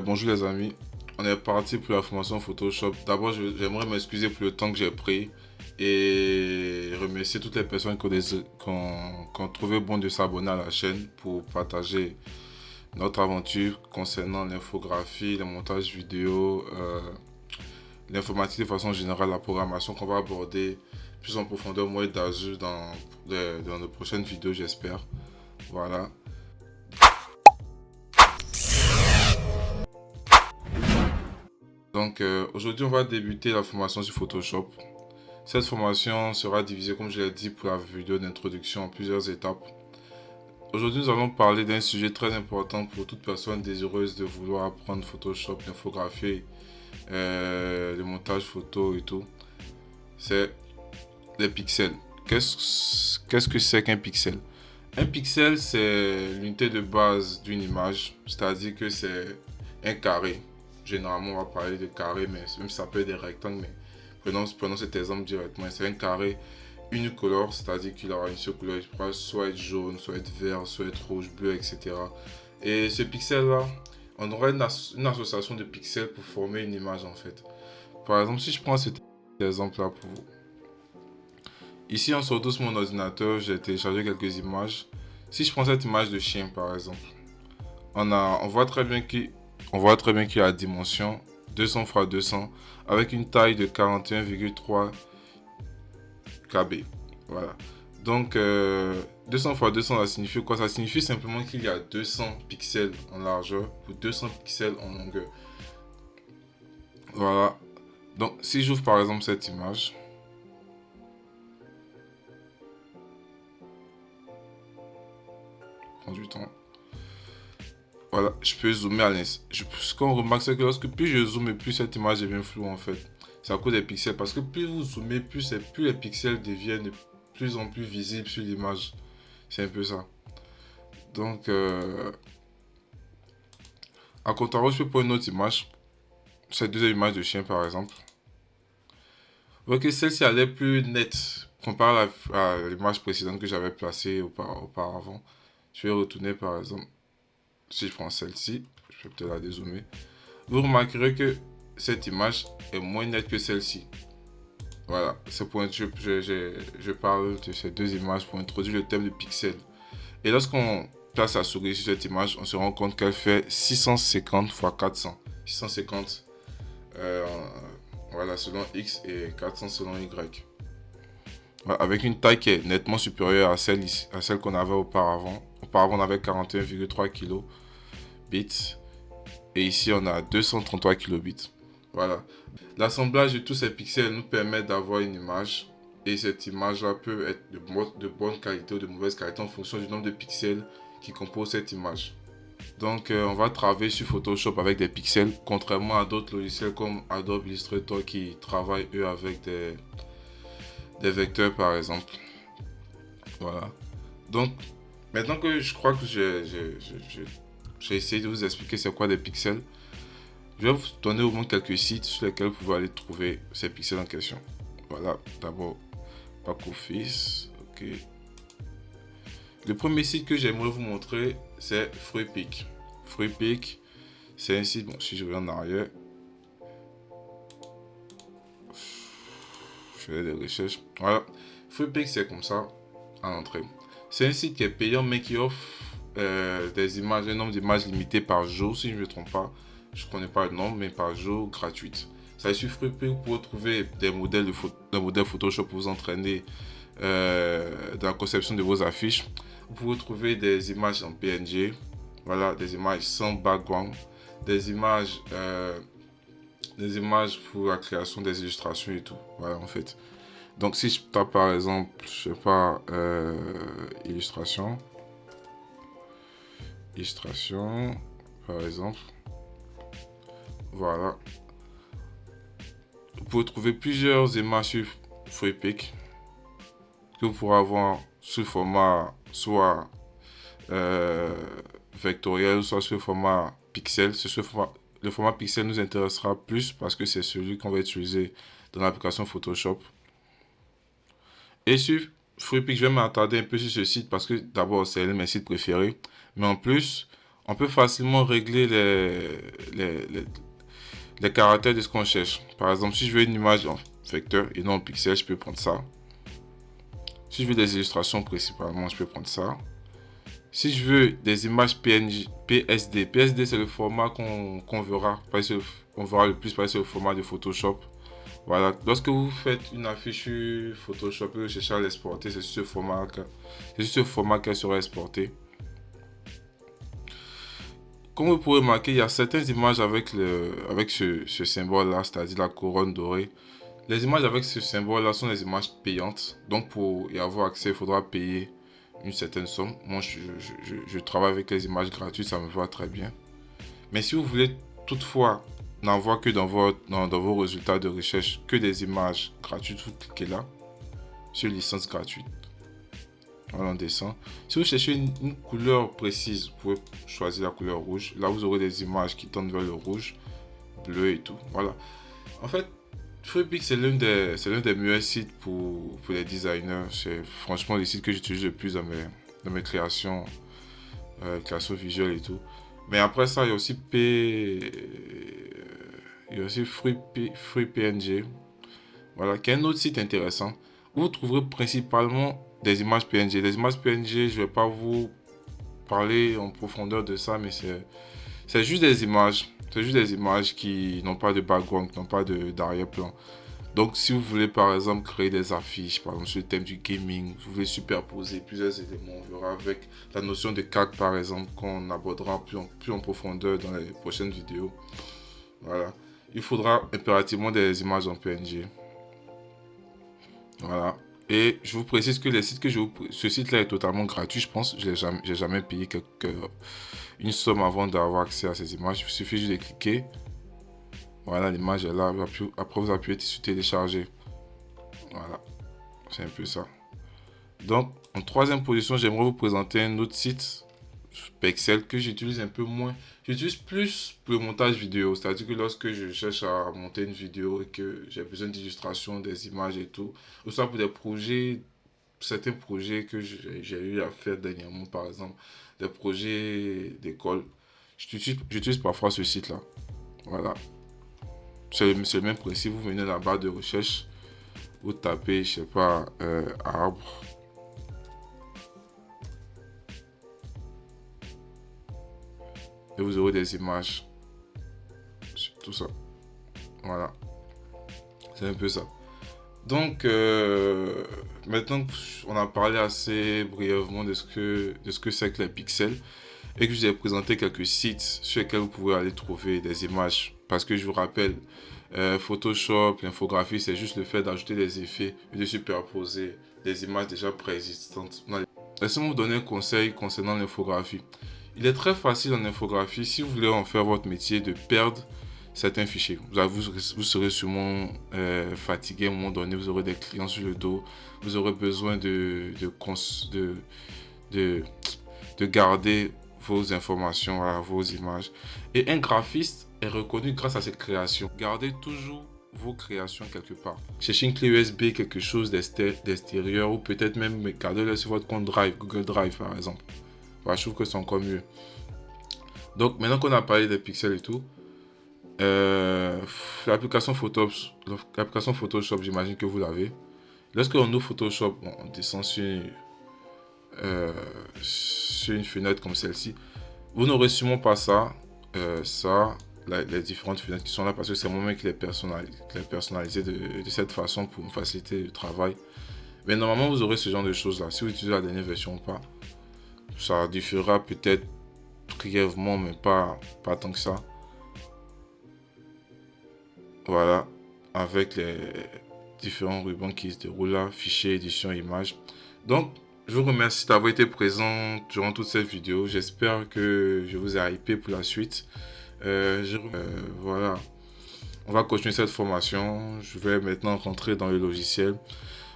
Bonjour les amis, on est parti pour la formation Photoshop. D'abord, j'aimerais m'excuser pour le temps que j'ai pris et remercier toutes les personnes qui ont trouvé bon de s'abonner à la chaîne pour partager notre aventure concernant l'infographie, le montage vidéo, l'informatique de façon générale, la programmation qu'on va aborder plus en profondeur, moi et Dazu dans nos prochaines vidéos, j'espère. Voilà. Donc aujourd'hui, on va débuter la formation sur Photoshop. Cette formation sera divisée, comme je l'ai dit pour la vidéo d'introduction, en plusieurs étapes. Aujourd'hui, nous allons parler d'un sujet très important pour toute personne désireuse de vouloir apprendre Photoshop, l'infographie, le montage photo et tout. C'est les pixels. Qu'est-ce que c'est qu'un pixel? Un pixel, c'est l'unité de base d'une image, c'est-à-dire que c'est un carré. Généralement, on va parler de carré, mais même ça peut être des rectangles, mais prenons cet exemple directement. C'est un carré unicolore, c'est-à-dire qu'il aura une seule couleur, il pourra soit être jaune, soit être vert, soit être rouge, bleu, etc. Et ce pixel-là, on aura une association de pixels pour former une image en fait. Par exemple, si je prends cet exemple-là pour vous. Ici, on se retrouve sur mon ordinateur, j'ai téléchargé quelques images. Si je prends cette image de chien, par exemple, on voit très bien qu'il y a la dimension 200 x 200 avec une taille de 41,3 KB. Voilà. Donc, 200 x 200, ça signifie quoi? Ça signifie simplement qu'il y a 200 pixels en largeur pour 200 pixels en longueur. Voilà. Donc, si j'ouvre par exemple cette image, prend du temps. Voilà, je peux zoomer à l'instant. Ce qu'on remarque, c'est que lorsque plus je zoome, plus cette image devient floue en fait. C'est à cause des pixels. Parce que plus vous zoomez, plus les pixels deviennent de plus en plus visibles sur l'image. C'est un peu ça. Donc, à contrario, je peux prendre une autre image. Cette deuxième image de chien par exemple. Vous voyez que celle-ci elle est plus nette comparée à l'image précédente que j'avais placée auparavant. Je vais retourner par exemple. Si je prends celle-ci, je vais peut-être la dézoomer. Vous remarquerez que cette image est moins nette que celle-ci. Voilà, c'est pour je parle de ces deux images pour introduire le thème de pixels. Et lorsqu'on place la souris sur cette image, on se rend compte qu'elle fait 650 x 400. 650 voilà, selon X et 400 selon Y. Voilà, avec une taille qui est nettement supérieure à celle qu'on avait auparavant. Auparavant, on avait 41,3 kilobits. Et ici, on a 233 kilobits. Voilà. L'assemblage de tous ces pixels nous permet d'avoir une image. Et cette image-là peut être de bonne qualité ou de mauvaise qualité en fonction du nombre de pixels qui composent cette image. Donc, on va travailler sur Photoshop avec des pixels, contrairement à d'autres logiciels comme Adobe Illustrator qui travaillent eux avec des vecteurs par exemple. Voilà. Donc, maintenant que je crois que j'ai essayé de vous expliquer c'est quoi des pixels, je vais vous donner au moins quelques sites sur lesquels vous pouvez aller trouver ces pixels en question. Voilà, d'abord, Pack Office, ok. Le premier site que j'aimerais vous montrer, c'est Freepik. Freepik, c'est un site, bon, si je reviens en arrière, je fais des recherches. Voilà, Freepik, c'est comme ça, en entrée. C'est un site qui est payant, mais qui offre des images, un nombre d'images limité par jour, si je ne me trompe pas. Je ne connais pas le nombre, mais par jour, gratuite. Ça suffit pour trouver des modèles Photoshop pour vous entraîner dans la conception de vos affiches. Vous pouvez trouver des images en PNG, voilà, des images sans background, des images pour la création des illustrations et tout. Voilà, en fait. Donc, si je tape par exemple, je sais pas, illustration, par exemple, voilà. Vous pouvez trouver plusieurs images sur Freepik que vous pourrez avoir sous format soit vectoriel, soit sur le format pixel. Le format pixel nous intéressera plus parce que c'est celui qu'on va utiliser dans l'application Photoshop. Et sur Freepik, je vais m'attarder un peu sur ce site parce que d'abord, c'est l'un de mes sites préférés. Mais en plus, On peut facilement régler les, les, les caractères de ce qu'on cherche. Par exemple, si je veux une image en vecteur et non en pixel, je peux prendre ça. Si je veux des illustrations principalement, je peux prendre ça. Si je veux des images PNG, PSD, PSD c'est le format qu'on verra. On verra le plus, c'est le format de Photoshop. Voilà, lorsque vous faites une affiche sur Photoshop et vous cherchez à l'exporter, c'est sur ce format qu'elle sera exportée. Comme vous pouvez remarquer, il y a certaines images avec ce symbole-là, c'est-à-dire la couronne dorée. Les images avec ce symbole-là sont des images payantes. Donc pour y avoir accès, il faudra payer une certaine somme. Moi, je travaille avec les images gratuites, ça me va très bien. Mais si vous voulez toutefois n'avoir que dans vos résultats de recherche que des images gratuites, vous cliquez là, sur licence gratuite. Voilà, on descend. Si vous cherchez une couleur précise, vous pouvez choisir la couleur rouge. Là, vous aurez des images qui tendent vers le rouge, bleu et tout. Voilà. En fait, Freepik, c'est l'un des meilleurs sites pour les designers. C'est franchement le site que j'utilise le plus dans mes créations, créations visuelles et tout. Mais après ça, il y a aussi FreePNG. Voilà, qui est un autre site intéressant. Où vous trouverez principalement des images PNG. Les images PNG, je ne vais pas vous parler en profondeur de ça, mais c'est juste des images. C'est juste des images qui n'ont pas de background, qui n'ont pas d'arrière-plan. Donc, si vous voulez par exemple créer des affiches, par exemple sur le thème du gaming, vous voulez superposer plusieurs éléments, on verra avec la notion de CAD par exemple, qu'on abordera plus en profondeur dans les prochaines vidéos. Voilà. Il faudra impérativement des images en PNG. Voilà. Et je vous précise que ce site-là est totalement gratuit, je pense. Je n'ai jamais payé une somme avant d'avoir accès à ces images. Il suffit juste de cliquer. Voilà, l'image est là. Après, vous appuyez sur télécharger. Voilà. C'est un peu ça. Donc, en troisième position, j'aimerais vous présenter un autre site, Pexel, que j'utilise un peu moins. J'utilise plus pour le montage vidéo. C'est-à-dire que lorsque je cherche à monter une vidéo et que j'ai besoin d'illustrations, des images et tout, ou soit pour des projets, certains projets que j'ai eu à faire dernièrement, par exemple, des projets d'école, j'utilise parfois ce site-là. Voilà. C'est le même principe. Vous venez dans la barre de recherche, vous tapez, je sais pas, arbre. Et vous aurez des images. Tout ça. Voilà. C'est un peu ça. Donc, maintenant on a parlé assez brièvement de ce que c'est que les pixels et que je vous ai présenté quelques sites sur lesquels vous pouvez aller trouver des images. Parce que je vous rappelle, Photoshop, l'infographie, c'est juste le fait d'ajouter des effets et de superposer des images déjà préexistantes. Laissez-moi vous donner un conseil concernant l'infographie. Il est très facile en infographie, si vous voulez en faire votre métier, de perdre certains fichiers. Vous serez sûrement fatigué à un moment donné, vous aurez des clients sur le dos, vous aurez besoin de garder vos informations, voilà, vos images. Et un graphiste est reconnu grâce à ses créations. Gardez toujours vos créations quelque part. Cherchez une clé USB, quelque chose d'extérieur, ou peut-être même gardez-le sur votre compte Drive, Google Drive par exemple. Voilà, je trouve que c'est encore mieux. Donc maintenant qu'on a parlé des pixels et tout, l'application Photoshop, j'imagine que vous l'avez. Lorsque on ouvre Photoshop, on descend sur une fenêtre comme celle-ci. Vous n'aurez sûrement pas ça, les différentes fenêtres qui sont là parce que c'est moi-même qui les personnalisé de cette façon pour me faciliter le travail. Mais normalement, vous aurez ce genre de choses là. Si vous utilisez la dernière version ou pas, ça différera peut-être brièvement, mais pas tant que ça. Voilà, avec les différents rubans qui se déroulent là, fichier, édition, image. Donc, je vous remercie d'avoir été présent durant toute cette vidéo. J'espère que je vous ai hypé pour la suite. Voilà, on va continuer cette formation. Je vais maintenant rentrer dans le logiciel.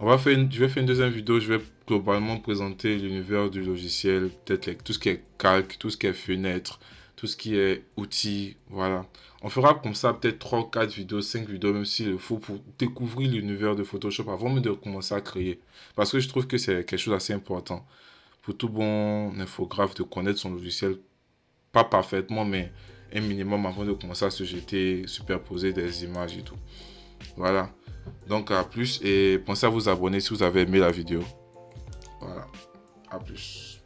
Je vais faire une deuxième vidéo. Je vais globalement présenter l'univers du logiciel, peut-être tout ce qui est calque, tout ce qui est fenêtre, tout ce qui est outils. Voilà. On fera comme ça peut-être 3 4 vidéos, 5 vidéos, même s'il le faut, pour découvrir l'univers de Photoshop avant même de commencer à créer. Parce que je trouve que c'est quelque chose d'assez important pour tout bon infographe de connaître son logiciel pas parfaitement, mais un minimum avant de commencer à se jeter, superposer des images et tout. Voilà. Donc à plus et pensez à vous abonner si vous avez aimé la vidéo. Voilà. À plus.